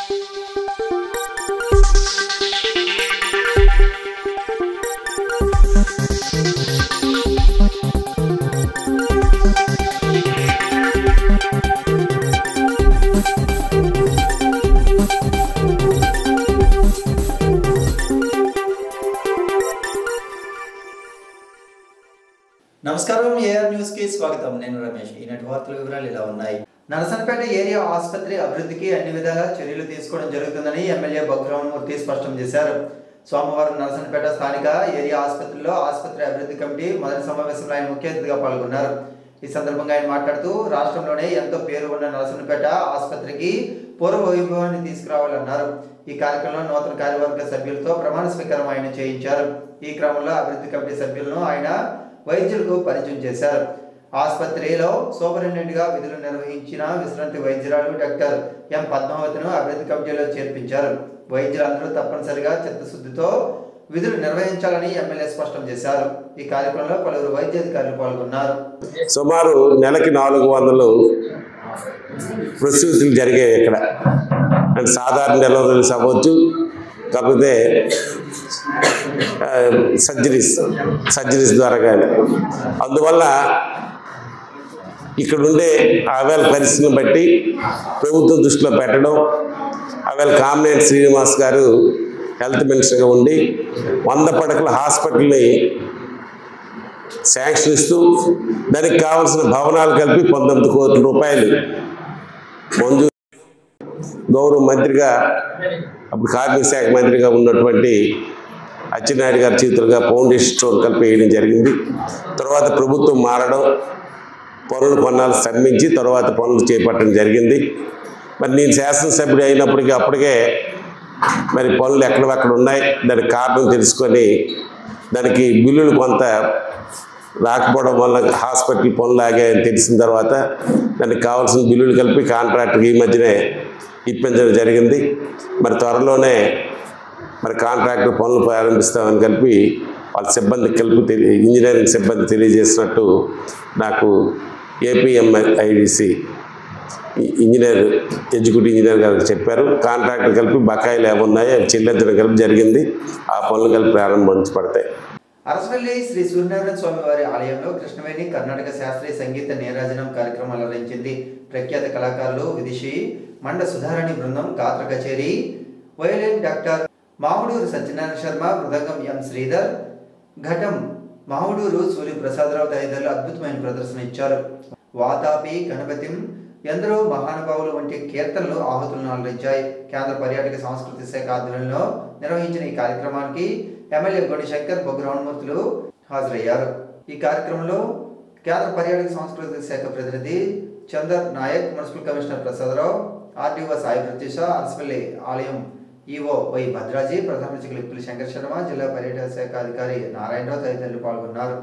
నమస్కారం AR news కి స్వాగతం నేను రమేష్ ఈనాటి వార్తల వివరాలు ఇలా ఉన్నాయి నరసన్నపేట ఏరియా ఆసుపత్రి అభివృద్ధికి అన్ని విధాల చర్యలు తీసుకోవడం జరుగుతుందని ఎమ్మెల్యే బొగ్రామూర్తి స్పష్టం చేశారు సోమవారం నరసన్నపేట స్థానిక ఏరియా ఆసుపత్రిలో ఆసుపత్రి అభివృద్ధి కమిటీ మొదటి సమావేశంలో ఆయన ముఖ్య అతిథిగా పాల్గొన్నారు ఈ సందర్భంగా ఆయన మాట్లాడుతూ రాష్ట్రంలోనే ఎంతో పేరు ఉన్న నరసన్నపేట ఆసుపత్రికి పూర్వ వైభవాన్ని తీసుకురావాలన్నారు ఈ కార్యక్రమంలో నూతన కార్యవర్గ సభ్యులతో ప్రమాణ స్వీకారం ఆయన చేయించారు ఈ క్రమంలో అభివృద్ధి కమిటీ సభ్యులను ఆయన వైద్యులకు పరిచయం చేశారు ఆసుపత్రిలో సూపరింటెండెంట్ గా విధులు నిర్వహించిన విశ్రాంతి వైద్యురాలు డాక్టర్ ఎం పద్మావతిను అభివృద్ధి కమిటీలో చేర్పించారు వైద్యులందరూ తప్పనిసరిగా చిత్తశుద్ధితో విధులు నిర్వహించాలని ఎమ్మెల్యే స్పష్టం చేశారు ఈ కార్యక్రమంలో పలువురు వైద్య అధికారులు పాల్గొన్నారు సుమారు నెలకి 400 ప్రసూతులు జరిగాయి ఇక్కడ అంటే సాధారణ డెలివరీలు అవ్వచ్చు కాకపోతే సర్జరీస్ ద్వారా కానీ అందువల్ల ఇక్కడ ఉండే అవేళ పరిస్థితిని బట్టి ప్రభుత్వం దృష్టిలో పెట్టడం అవేళ కామినేని శ్రీనివాస్ గారు హెల్త్ మినిస్టర్గా ఉండి 100 పడకల హాస్పిటల్ని శాంక్షన్ ఇస్తూ దానికి కావాల్సిన భవనాలు కలిపి 19 కోట్ల రూపాయలు మంజూరు గౌరవ మంత్రిగా అప్పుడు కార్మిక శాఖ మంత్రిగా ఉన్నటువంటి అచ్చెన్నాయుడు గారి చేతులుగా ఫౌండేషన్ స్టోన్ కలిపి వేయడం జరిగింది తర్వాత ప్రభుత్వం మారడం పనులు కొన్నాళ్ళు స్తంభించి తర్వాత పనులు చేపట్టడం జరిగింది మరి నేను శాసనసభ్యుడు అయినప్పటికీ అప్పటికే మరి పనులు ఎక్కడెక్కడ ఉన్నాయి దానికి కారణం తెలుసుకొని దానికి బిల్లులు కొంత రాకపోవడం వల్ల హాస్పిటల్ పనులు ఆగాయని తెలిసిన తర్వాత దానికి కావాల్సిన బిల్లులు కలిపి కాంట్రాక్ట్కి ఈ మధ్యనే ఇప్పించడం జరిగింది మరి త్వరలోనే మరి కాంట్రాక్టర్ పనులు ప్రారంభిస్తామని కలిపి వాళ్ళ సిబ్బందికి కలిపి ఇంజనీరింగ్ సిబ్బంది తెలియజేసినట్టు నాకు ఏపీఎంఐడిసి ఇంజనీర్ ఎగ్జిక్యూటివ్ ఇంజనీర్ గారికి చెప్పారు కాంట్రాక్టర్ కలిపి బకాయిలు ఏమున్నాయో అవి చెల్లించడం కలిపి జరిగింది ఆ పనులు కలిపి ప్రారంభించబడతాయి అరసవల్లి శ్రీ సూర్యనారాయణ స్వామి వారి ఆలయంలో కృష్ణవేణి కర్ణాటక శాస్త్రీయ సంగీత నీరాజనం కార్యక్రమం అలరించింది ప్రఖ్యాత కళాకారులు విదిషి మండ సుధారాణి బృందం గాత్ర కచేరీ వయలిన్ డాక్టర్ మావుడూరు సత్యనారాయణ శర్మ మృదంగం ఎం శ్రీధర్ ఘటం మావుడూరు సూర్య ప్రసాదరావు తదితరులు అద్భుతమైన ప్రదర్శన ఇచ్చారు వాతాపి గణపతిం ఎందరో మహానుభావులు వంటి కీర్తనలు ఆహుతులను అలరించాయి కేంద్ర పర్యాటక సంస్కృతి శాఖ ఆధ్వర్యంలో నిర్వహించిన ఈ కార్యక్రమానికి ఎమ్మెల్యే గుణశంకర్ బొగ్రామూర్తులు హాజరయ్యారు ఈ కార్యక్రమంలో కేంద్ర పర్యాటక సంస్కృతి శాఖ ప్రతినిధి Chander Nayak municipal commissioner Prasadarao RDO Sai Pratyusha Arasavalli ఆలయం ఈఓ వై భద్రాజీ ప్రధాన అర్చకులు ఇప్పుల శంకర్ శర్మ జిల్లా పర్యాటక శాఖ అధికారి నారాయణరావు తదితరులు పాల్గొన్నారు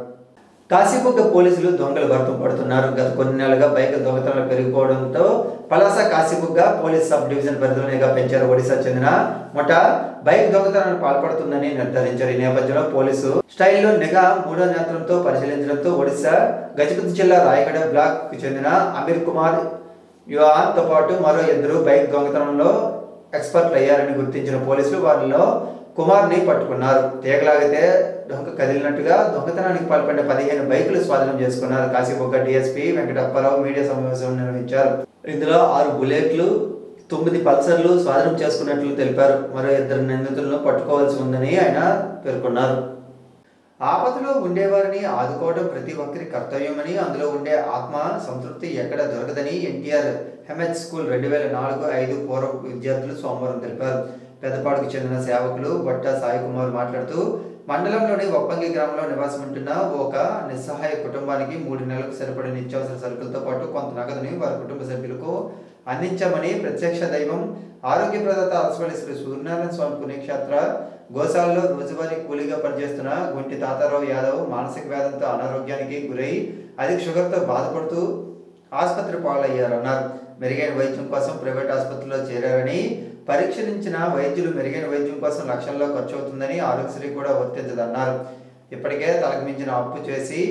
కాశీబుగ్గ పోలీసులు దొంగలు భర్తం పడుతున్నారు గత కొన్ని నెలలుగా బైక్ దొంగతనాలు పెరిగిపోవడంతో Palasa Kasibugga police sub division పరిధిలోనిగా పెంచారు ఒడిశా చెందిన ముఠా బైక్ దొంగతనానికి పాల్పడుతుందని నిర్ధారించారు ఈ నేపథ్యంలో పోలీసు స్టైల్లో నిఘా 3వ నేత్రంతో పరిశీలించడంతో ఒడిశా గజపతి జిల్లా రాయగడ బ్లాక్ కు చెందిన అమీర్ కుమార్ యువాన్ తో పాటు మరో 2 బైక్ దొంగతనంలో ఎక్స్పర్ట్లు అయ్యారని గుర్తించిన పోలీసులు వారిలో కుమార్ని పట్టుకున్నారు తీగలాగితే డొంక కదిలినట్టుగా దొంగతనానికి పాల్పడిన 15 బైకులు స్వాధీనం చేసుకున్నారు కాశీబుగ్గ డీఎస్పీ వెంకటప్పారావు మీడియా సమావేశం నిర్వహించారు ఇందులో 6 బుల్లెట్లు 9 పల్సర్లు స్వాధీనం చేసుకున్నట్లు తెలిపారు మరో 2 నిందితులను పట్టుకోవాల్సి ఉందని ఆయన పేర్కొన్నారు ఆపదలో ఉండేవారిని ఆదుకోవడం ప్రతి ఒక్కరి కర్తవ్యమని అందులో ఉండే ఆత్మ సంతృప్తి ఎక్కడ దొరకదని ఎన్టీఆర్ ఎంహెచ్ స్కూల్ 2004-05 పూర్వ విద్యార్థులు సోమవారం తెలిపారు పెద్దపాడుకు చెందిన సేవకులు బొట్ట సాయి కుమార్ మాట్లాడుతూ మండలంలోని ఒప్పంగి గ్రామంలో నివాసం ఉంటున్న ఒక నిస్సహాయ కుటుంబానికి 3 నెలలకు సరిపడే నిత్యావసర సరుకులతో పాటు కొంత నగదుని వారి కుటుంబ సభ్యులకు అందించామని ప్రత్యక్ష దైవం ఆరోగ్య ప్రదాత అరసవల్లి శ్రీ సూర్యనారాయణ స్వామి పుణ్యక్షేత్ర గోశాలలో రోజువారీ కూలీగా పనిచేస్తున్న గుంటి తాతారావు యాదవ్ మానసిక వ్యాధంతో అనారోగ్యానికి గురై అధిక షుగర్తో బాధపడుతూ ఆసుపత్రి పాలయ్యారన్నారు మెరుగైన వైద్యం కోసం ప్రైవేట్ ఆసుపత్రిలో చేరారని పరీక్షించిన వైద్యులు మెరుగైన వైద్యం కోసం లక్షల్లో ఖర్చు అవుతుందని ఆరోగ్యశ్రీ కూడా వర్తించదన్నారు ఇప్పటికే తలకు మించిన అప్పు చేసి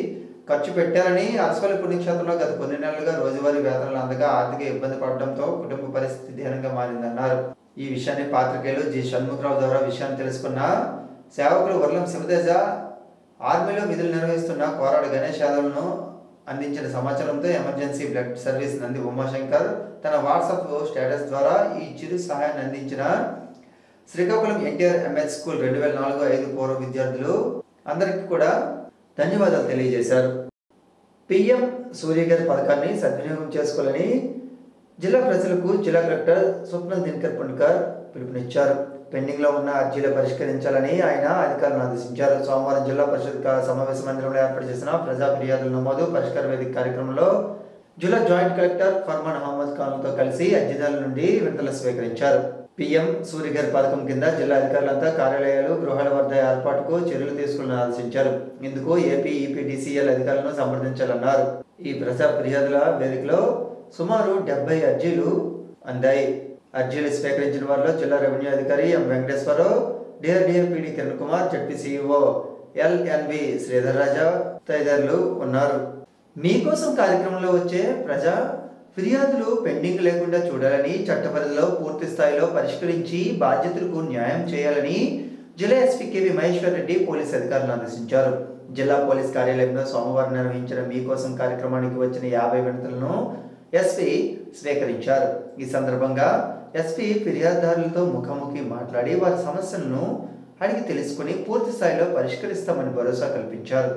ఖర్చు పెట్టారని అరసవల్లి పుణ్యక్షేత్రంలో గత కొన్ని నెలలుగా రోజువారీ వేతనాలు అందక ఆర్థిక ఇబ్బంది పడడంతో కుటుంబ పరిస్థితి దీనంగా మారిందన్నారు ఈ విషయాన్ని పాత్రికేయులు జి షణ్ముఖరావు ద్వారా విషయాన్ని తెలుసుకున్న సేవకులు వర్లం శివతేజ ఆర్మీలో విధులు నిర్వహిస్తున్న కోరాడు గణేష్ యాదవ్ను అందించిన సమాచారంతో emergency blood service Nandi Umashankar తన వాట్సాప్ స్టేటస్ ద్వారా ఈ చిరు సహాయాన్ని అందించిన శ్రీకాకుళం ఎన్టీఆర్ ఎంఎస్ స్కూల్ 2004-05 పూర్వ విద్యార్థులు అందరికీ కూడా ధన్యవాదాలు తెలియజేశారు. పిఎం సూర్యఘర్ పథకాన్ని సద్వినియోగం చేసుకోవాలని జిల్లా ప్రజలకు జిల్లా కలెక్టర్ స్వప్నల్ దినకర్ పుణ్కర్ పిలుపునిచ్చారు. పెండింగ్ లో ఉన్న అర్జీలు పరిష్కరించాలని ఆయన అధికారులను ఆదేశించారు. సోమవారం జిల్లా పరిషత్ సమావేశ మందిరంలో ఏర్పాటు చేసిన ప్రజా ఫిర్యాదుల నమోదు పరిష్కార వేదిక కార్యక్రమంలో జిల్లా జాయింట్ కలెక్టర్ ఫర్మాన్ అహ్మద్ ఖాన్తో కలిసి అర్జీదారుల నుండి వినతులు స్వీకరించారు. పిఎం సూర్యఘర్ పథకం కింద జిల్లా అధికారులంతా కార్యాలయాలు గృహాల వద్ద ఏర్పాటుకు చర్యలు తీసుకోవాలని ఆదేశించారు. ఇందుకు ఏపీ ఈపీడీసీఎల్ అధికారులను సంప్రదించాలన్నారు. ఈ ప్రజా ఫిర్యాదుల వేదికలో సుమారు 70 అర్జీలు అందాయి. అర్జీలు స్వీకరించిన వారిలో జిల్లా రెవెన్యూ అధికారి M Venkateswararao, DRDA PD Kiran Kumar, ZP CEO LNB Sridhar Raja తదితరులు ఉన్నారు. మీకోసం కార్యక్రమంలో వచ్చే ప్రజా ఫిర్యాదులు పెండింగ్ లేకుండా చూడాలని, చట్ట పరిధిలో పూర్తి స్థాయిలో పరిష్కరించి బాధ్యతలకు న్యాయం చేయాలని జిల్లా ఎస్పీ కేవి మహేశ్వర్ రెడ్డి పోలీస్ అధికారులను ఆదేశించారు. జిల్లా పోలీస్ కార్యాలయంలో సోమవారం నిర్వహించిన మీకోసం కార్యక్రమానికి వచ్చిన 50 వినతులను ఎస్పీ స్వీకరించారు. ఈ సందర్భంగా ఎస్పీ ఫిర్యాదుదారులతో ముఖాముఖి మాట్లాడి వారి సమస్యలను అడిగి తెలుసుకుని పూర్తి స్థాయిలో పరిష్కరిస్తామని భరోసా కల్పించారు.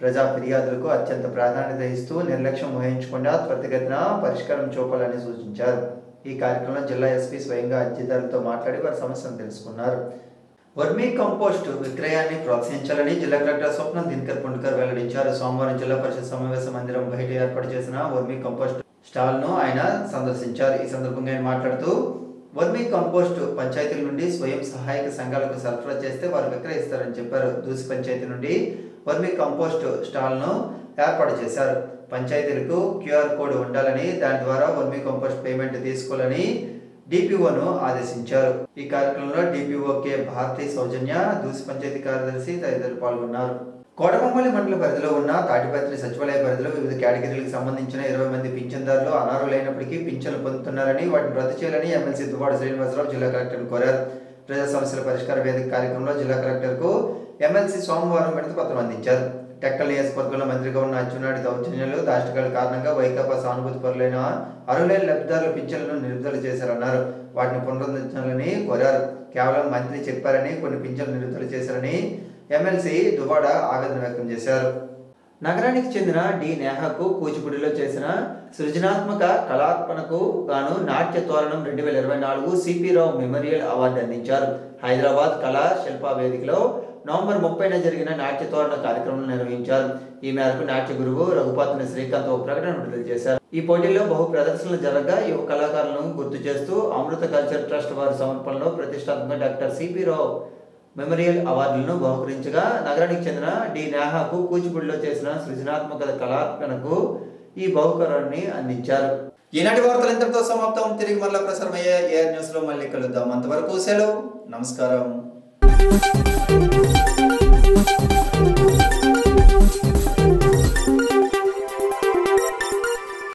ప్రజా ఫిర్యాదులకు అత్యంత ప్రాధాన్యత ఇస్తూ నిర్లక్ష్యం వహించకుండా త్వరితగతిన పరిష్కారం చూపాలని సూచించారు. ఈ కార్యక్రమంలో జిల్లా ఎస్పీ స్వయంగా అర్జీదారులతో మాట్లాడి వారి సమస్యలను తెలుసుకున్నారు. వర్మీ కంపోస్ట్ విక్రయాన్ని ప్రోత్సహించాలని జిల్లా కలెక్టర్ స్వప్నం దినకర్ పుణ్కర్ వెల్లడించారు. సోమవారం జిల్లా పరిషత్ సమావేశ మందిరం బయట ఏర్పాటు చేసిన వర్మీ కంపోస్ట్ స్టాల్ ను ఆయన సందర్శించారు. ఈ సందర్భంగా ఆయన మాట్లాడుతూ వర్మీ కంపోస్ట్ పంచాయతీల నుండి స్వయం సహాయక సంఘాలకు సరఫరా చేస్తే వారు విక్రయిస్తారని చెప్పారు. దూసి పంచాయతీ నుండి వర్మీ కంపోస్ట్ స్టాల్ ను ఏర్పాటు చేశారు. పంచాయతీలకు క్యూఆర్ కోడ్ ఉండాలని, దాని ద్వారా వర్మీ కంపోస్ట్ పేమెంట్ తీసుకోవాలని డిపిఓను ఆదేశించారు. ఈ కార్యక్రమంలో డిపిఓ కె భారతి సౌజన్య, దూసి పంచాయతీ కార్యదర్శి తదితరులు పాల్గొన్నారు. కోటబొమ్మలి మండల పరిధిలో ఉన్న తాటిపత్రి సచివాలయ పరిధిలో వివిధ కేటగిరీలకు సంబంధించిన 20 మంది పింఛన్దారులు అనర్హులైనప్పటికీ పింఛన్లు పొందుతున్నారని, వాటిని రద్దు చేయాలని ఎమ్మెల్సీ దువ్వాడ శ్రీనివాసరావు జిల్లా కలెక్టర్ను కోరారు. ప్రజా సమస్యల పరిష్కార వేదిక కార్యక్రమంలో జిల్లా కలెక్టర్కు ఎమ్మెల్సీ సోమవారం వినతి పత్రం అందించారు. టెక్కల్ నియోజకవర్గంలో మంత్రిగా ఉన్న అచ్చెన్నాయుడు దౌర్జన్యాలు, దాష్టికాల కారణంగా వైకాపా సానుభూతి పరులైన అర్హులైన లబ్ధిదారుల పింఛన్లను నిలుపుదల చేశారన్నారు. వాటిని పునరుద్ధరించాలని కోరారు. కేవలం మంత్రి చెప్పారని కొన్ని పింఛన్లు నిలుపుదల చేశారని ఎమ్మెల్సీ దువ్వాడ ఆవేదన వ్యక్తం చేశారు. నగరానికి చెందిన డి నేహాకు కూచిపూడిలో చేసిన సృజనాత్మక కళార్పణకు గాను నాట్య తోరణం 2024 సిపి రావు మెమోరియల్ అవార్డు అందించారు. హైదరాబాద్ కళా శిల్ప వేదికలో నవంబర్ 30న జరిగిన నాట్య తోరణ కార్యక్రమం నిర్వహించారు. ఈ మేరకు నాట్య గురువు రఘుపాత్ని శ్రీకాంత్ ఒక ప్రకటన విడుదల చేశారు. ఈ పోటీల్లో బహు ప్రదర్శనలు జరగగా యువ కళాకారులను గుర్తు చేస్తూ అమృత కల్చర్ ట్రస్ట్ వారి సమర్పణలో ప్రతిష్టాత్మక డాక్టర్ సిపి రావు మెమోరియల్ అవార్డులను బహుకరించగా, నగరానికి చెందిన డి నేహాకు కూచిపూడిలో చేసిన సృజనాత్మక కళార్పణకు ఈ బహుకరాన్ని అందించారు. ఈనాటి వార్తలు ఇంతటితో సమాప్తం. తిరిగి మళ్ళీ ప్రసారమయ్యే ఏఆర్ న్యూస్ లో మళ్ళీ కలుద్దాం. అంతవరకు సెలవు. నమస్కారం.